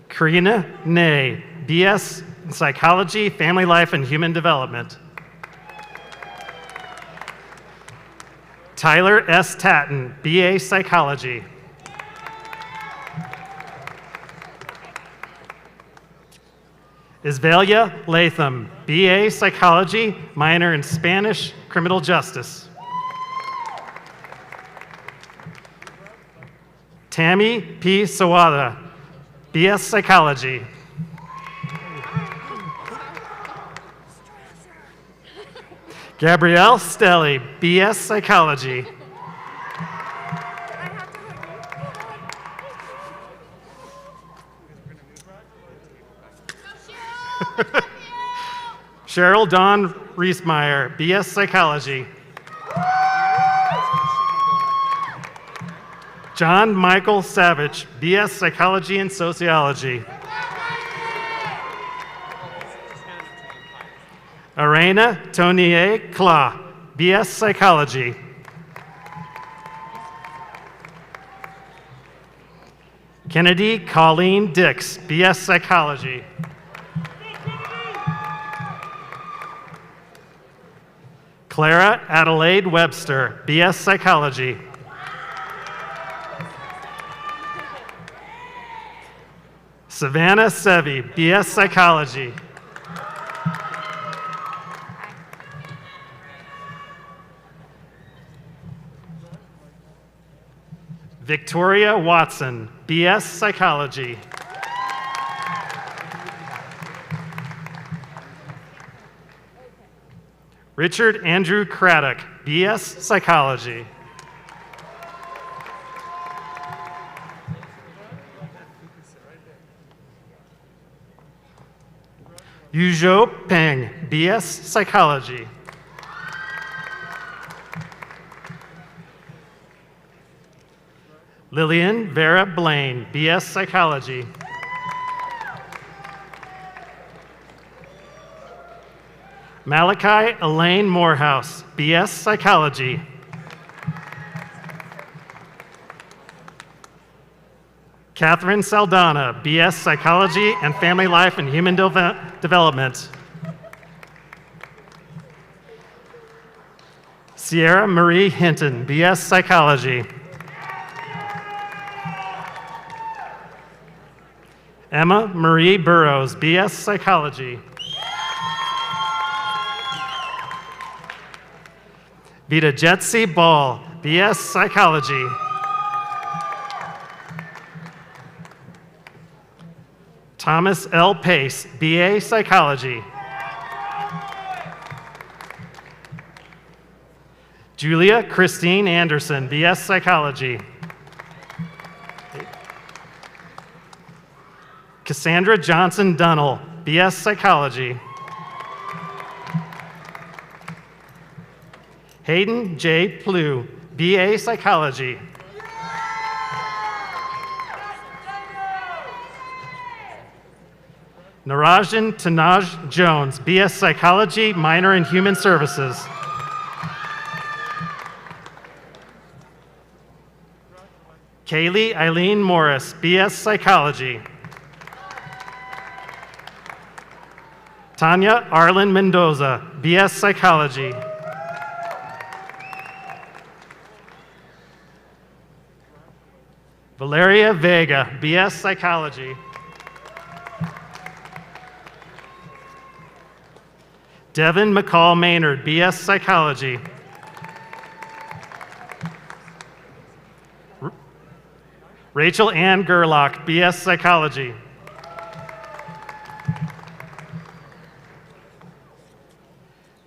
Karina Ney, BS in Psychology, Family Life, and Human Development. Tyler S. Tatton, BA Psychology. Isvalia Latham, BA Psychology, minor in Spanish, Criminal Justice. Tammy P. Sawada, BS Psychology. Gabrielle Stelly, BS Psychology. Cheryl Dawn Riesmeyer, BS Psychology. John Michael Savage, BS Psychology and Sociology. Arena Tonier Kla, BS Psychology. Kennedy Colleen Dix, BS Psychology. Clara Adelaide Webster, BS Psychology. Savannah Sevi, BS Psychology. Victoria Watson, BS Psychology. Richard Andrew Craddock, BS Psychology. Yuzhou Peng, BS Psychology. Lillian Vera Blaine, BS Psychology. Malachi Elaine Morehouse, BS Psychology. Catherine Saldana, BS Psychology and Family Life and Human Development. Sierra Marie Hinton, BS Psychology. Emma Marie Burrows, BS Psychology. Vita Jetsi Ball, BS Psychology. Thomas L. Pace, BA Psychology. Julia Christine Anderson, BS Psychology. Cassandra Johnson Dunnell, BS Psychology. Hayden J. Plew, BA Psychology. Narajan Tanaj Jones, BS Psychology, minor in Human Services. Kaylee Eileen Morris, BS Psychology. Tanya Arlen Mendoza, BS Psychology. Valeria Vega, BS Psychology. Devin McCall Maynard, BS Psychology. Rachel Ann Gerlach, BS Psychology.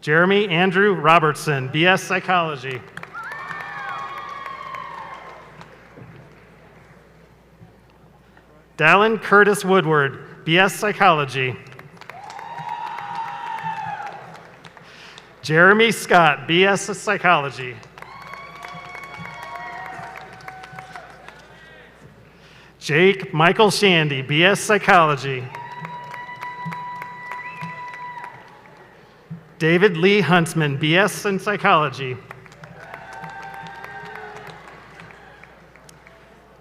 Jeremy Andrew Robertson, BS Psychology. Dallin Curtis Woodward, BS Psychology. Jeremy Scott, BS Psychology. Jake Michael Shandy, BS Psychology. David Lee Huntsman, BS in Psychology.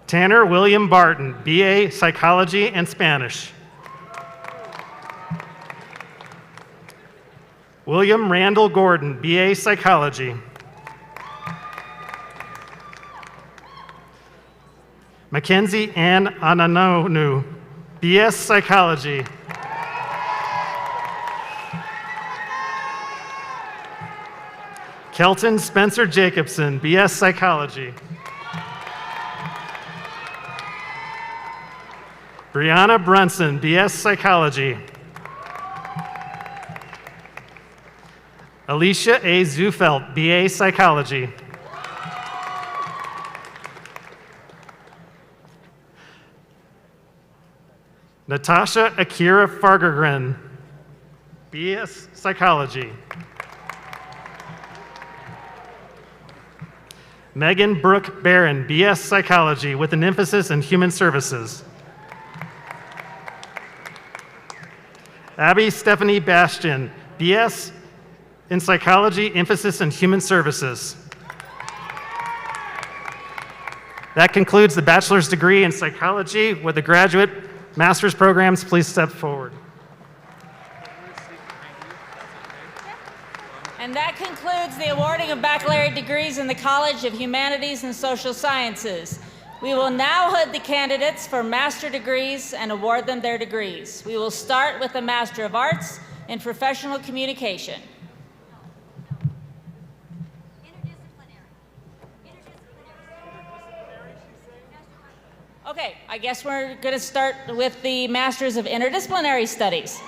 Tanner William Barton, BA Psychology and Spanish. William Randall Gordon, BA Psychology. Mackenzie Ann Ananonu, BS Psychology. Kelton Spencer Jacobson, BS Psychology. Brianna Brunson, BS Psychology. Alicia A. Zufelt, BA Psychology. Natasha Akira Fargergren, BS Psychology. Megan Brooke Barron, BS Psychology with an emphasis in Human Services. Abby Stephanie Bastian, BS in Psychology, emphasis in Human Services. That concludes the bachelor's degree in psychology. With the graduate master's programs, please step forward. And that concludes the awarding of baccalaureate degrees in the College of Humanities and Social Sciences. We will now hood the candidates for master degrees and award them their degrees. We will start with the Master of Arts in Professional Communication. Okay, I guess we're going to start with the Masters of Interdisciplinary Studies.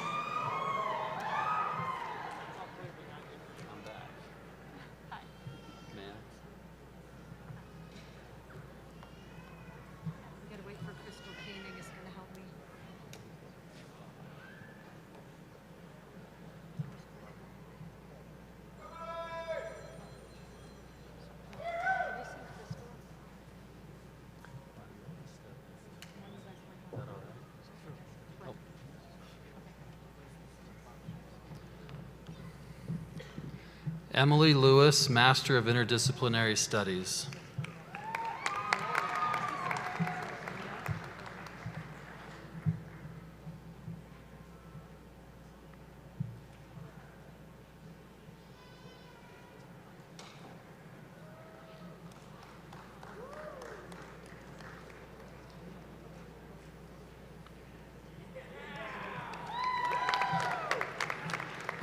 Emily Lewis, Master of Interdisciplinary Studies.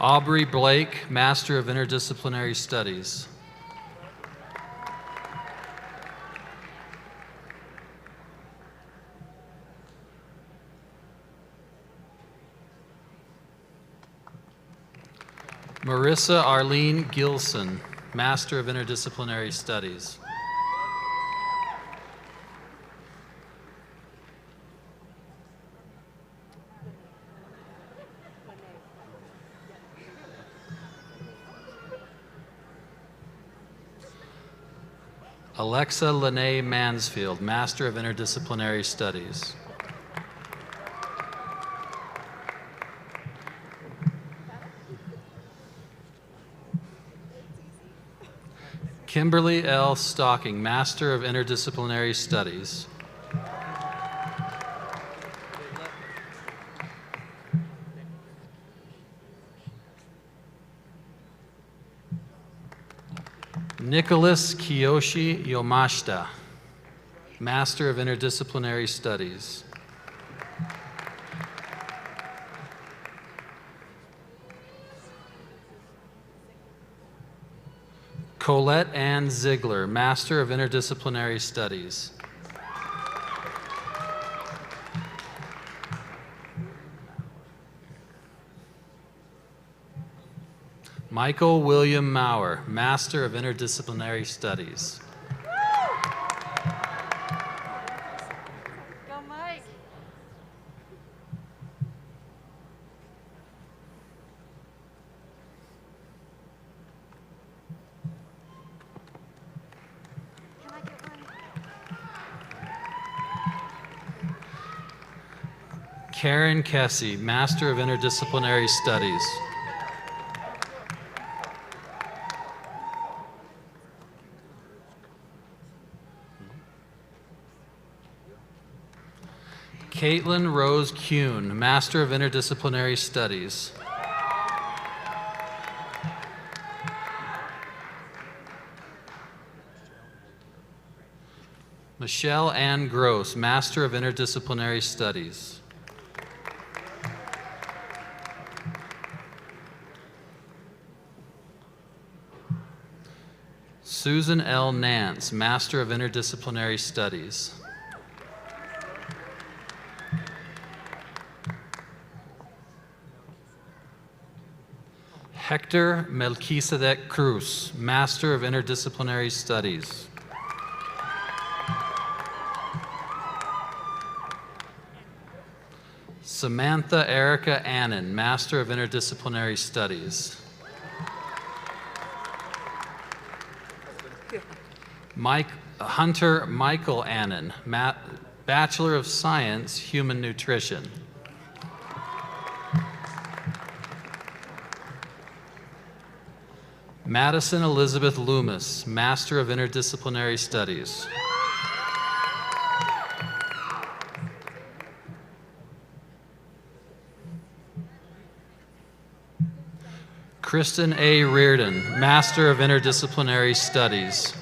Aubrey Blake, Master of Interdisciplinary Studies. Marissa Arlene Gilson, Master of Interdisciplinary Studies. Alexa Lene Mansfield, Master of Interdisciplinary Studies. Kimberly L. Stocking, Master of Interdisciplinary Studies. Nicholas Kiyoshi Yomashita, Master of Interdisciplinary Studies. Colette Ann Ziegler, Master of Interdisciplinary Studies. Michael William Maurer, Master of Interdisciplinary Studies. Go, Mike. Can I get one? Karen Kessie, Master of Interdisciplinary Studies. Caitlin Rose Kuhn, Master of Interdisciplinary Studies. Michelle Ann Gross, Master of Interdisciplinary Studies. Susan L. Nance, Master of Interdisciplinary Studies. Hector Melquisedec Cruz, Master of Interdisciplinary Studies. Samantha Erica Annan, Master of Interdisciplinary Studies. Hunter Michael Annan, Bachelor of Science, Human Nutrition. Madison Elizabeth Loomis, Master of Interdisciplinary Studies. Kristen A. Reardon, Master of Interdisciplinary Studies.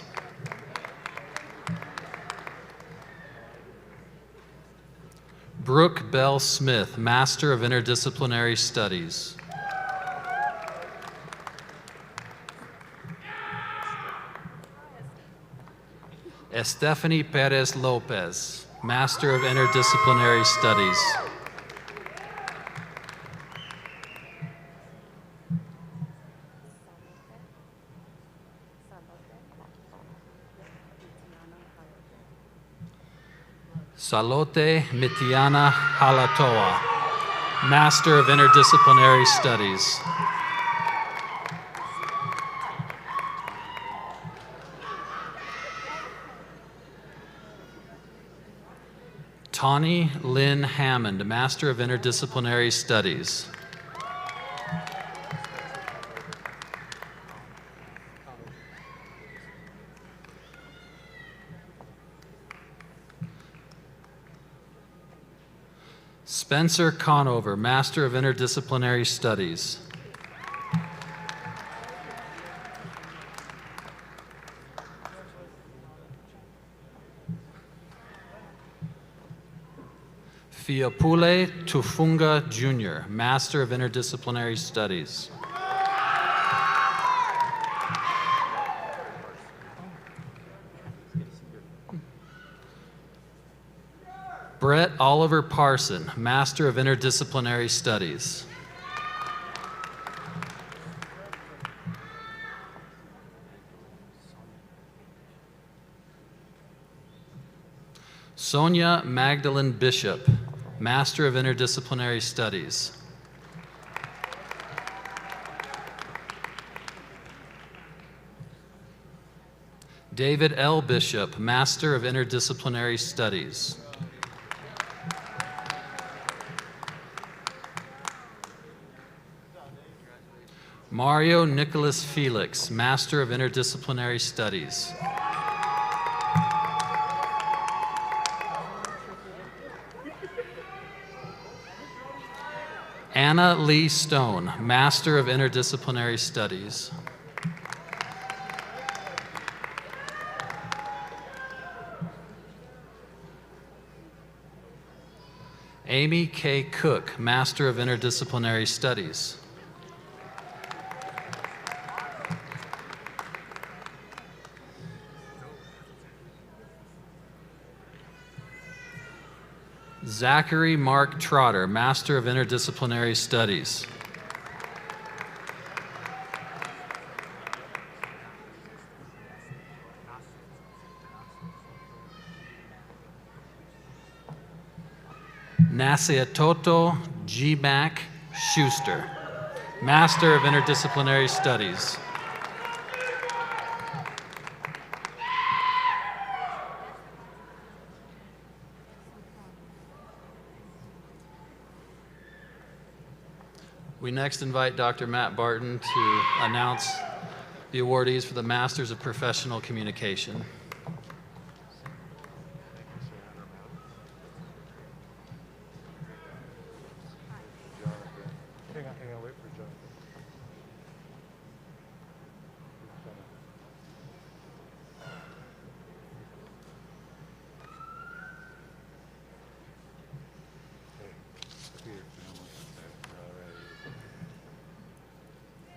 Brooke Bell Smith, Master of Interdisciplinary Studies. Estefany Perez Lopez, Master of Interdisciplinary Studies. Salote Mitiana Halatoa, Master of Interdisciplinary Studies. Tawny Lynn Hammond, Master of Interdisciplinary Studies. Spencer Conover, Master of Interdisciplinary Studies. Fiapule Tufunga Jr., Master of Interdisciplinary Studies. Brett Oliver Parson, Master of Interdisciplinary Studies. Sonia Magdalene Bishop, Master of Interdisciplinary Studies. David L. Bishop, Master of Interdisciplinary Studies. Mario Nicholas Felix, Master of Interdisciplinary Studies. Anna Lee Stone, Master of Interdisciplinary Studies. Amy K. Cook, Master of Interdisciplinary Studies. Zachary Mark Trotter, Master of Interdisciplinary Studies. Nasiatoto G. Mac Schuster, Master of Interdisciplinary Studies. We next invite Dr. Matt Barton to announce the awardees for the Masters of Professional Communication.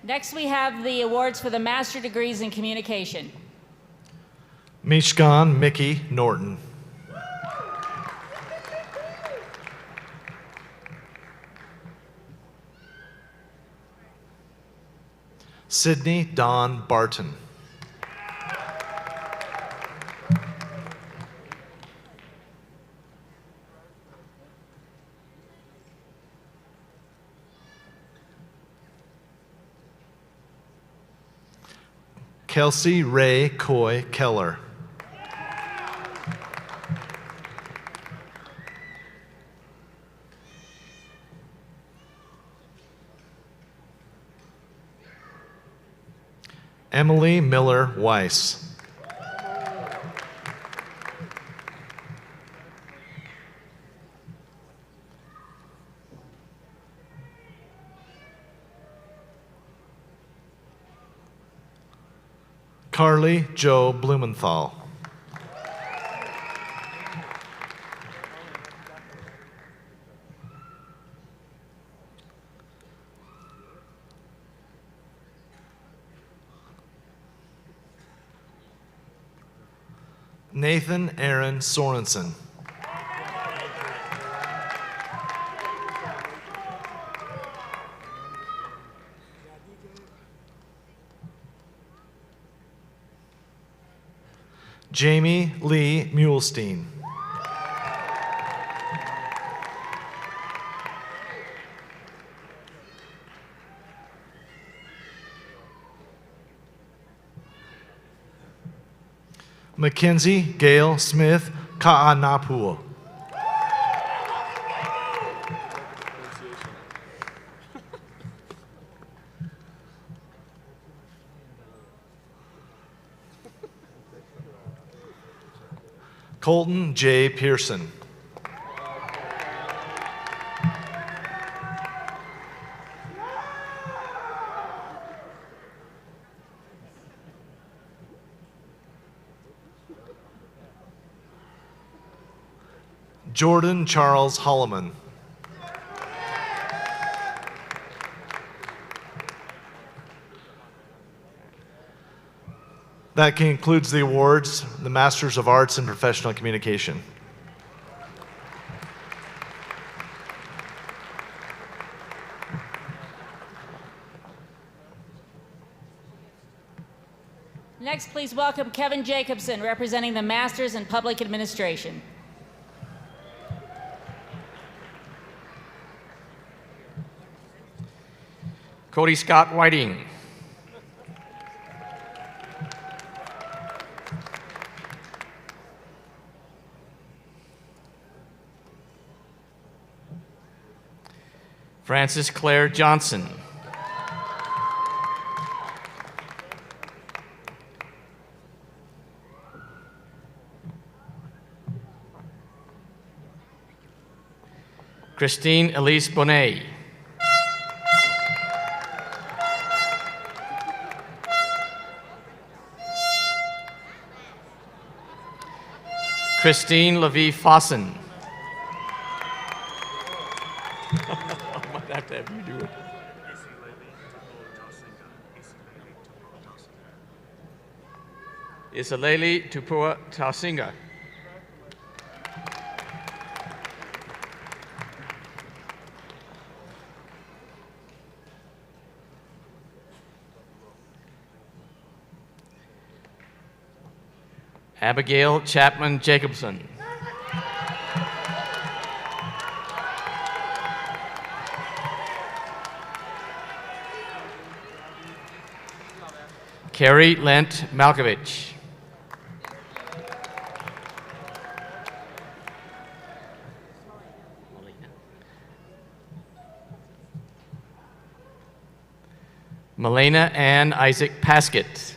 Next, we have the awards for the Master Degrees in Communication. Mishkan Mickey Norton. Sydney Dawn Barton. Kelsey Ray Coy Keller. Emily Miller Weiss. Carly Jo Blumenthal. Nathan Aaron Sorensen. Jamie Lee Mulestein. Mackenzie Gail Smith Ka'anapua. Colton J. Pearson. Jordan Charles Holloman. That concludes the awards, the Masters of Arts in Professional Communication. Next, please welcome Kevin Jacobson, representing the Masters in Public Administration. Cody Scott Whiting. Frances Claire Johnson. Christine Elise Bonet. Christine Levy Fossen. I might have to have you do it. Isaleli Tupua Tausinga. Abigail Chapman Jacobson. Carrie Lent Malkovich. Melena Ann Isaac Paskett.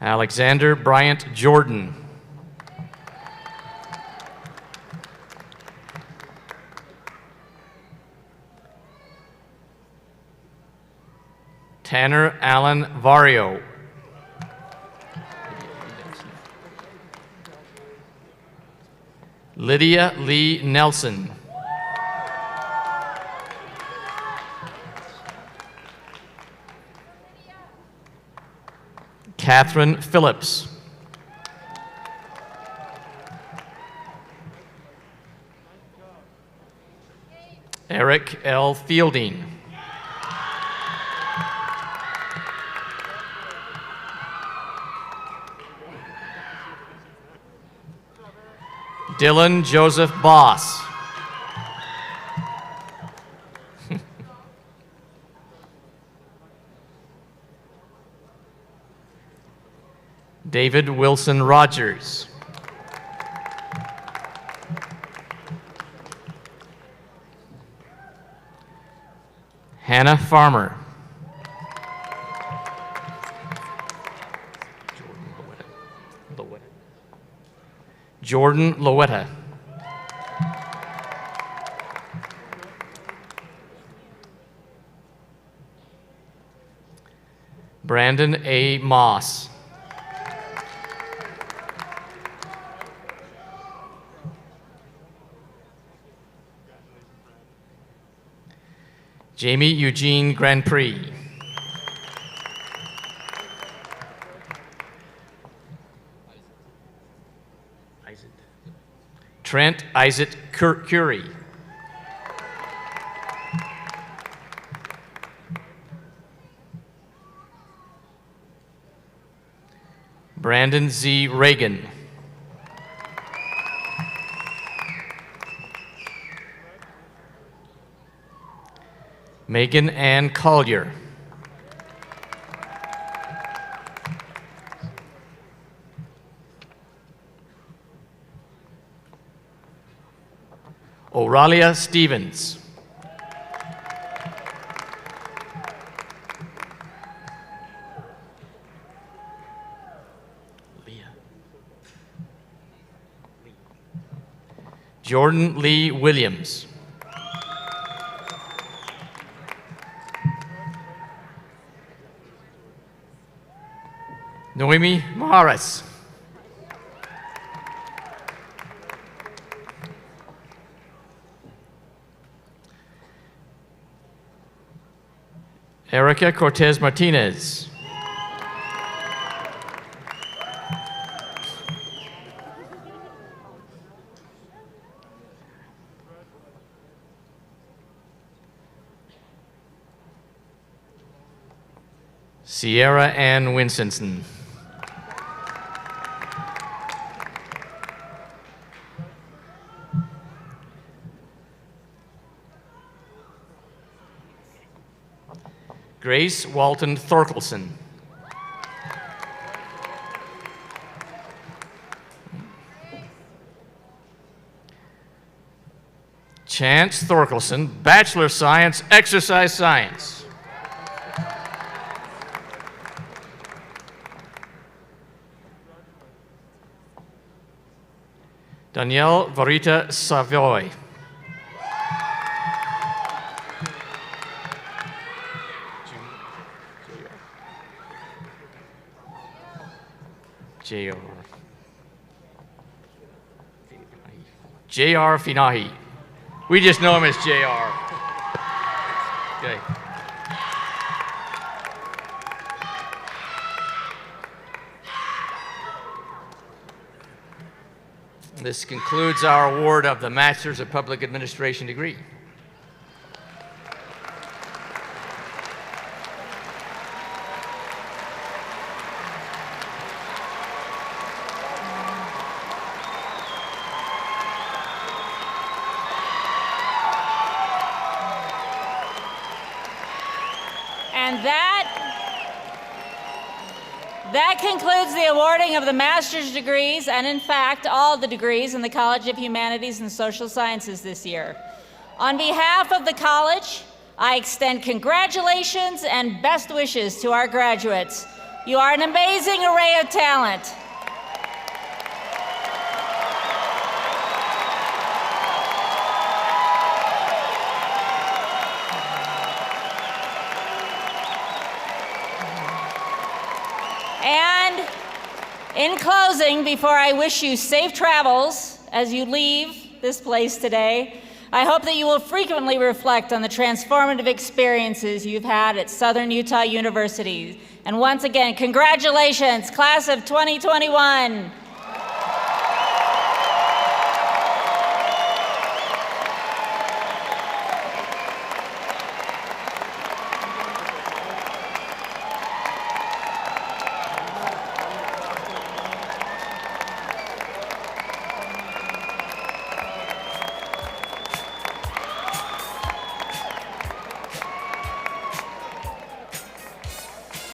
Alexander Bryant Jordan. Tanner Allen Vario. Lydia Lee Nelson. Catherine Phillips. Eric L. Fielding. Dylan Joseph Boss. David Wilson Rogers. Hannah Farmer. Jordan Loetta. Brandon A. Moss. Jamie Eugene Grand Prix. Trent Isaac Curie. Brandon Z. Reagan. Megan Ann Collier. Oralia Stevens. Jordan Lee Williams. Noemi Maharas. Erica Cortez Martinez. Sierra Ann Winstonson. Grace Walton Thorkelson. Chance Thorkelson, Bachelor of Science, Exercise Science. Danielle Varita Savoy. J.R. Finahi. We just know him as J.R. Okay. This concludes our award of the Masters of Public Administration degree. And that concludes the awarding of the master's degrees, and in fact, all the degrees in the College of Humanities and Social Sciences this year. On behalf of the college, I extend congratulations and best wishes to our graduates. You are an amazing array of talent. And in closing, before I wish you safe travels as you leave this place today, I hope that you will frequently reflect on the transformative experiences you've had at Southern Utah University. And once again, congratulations, class of 2021.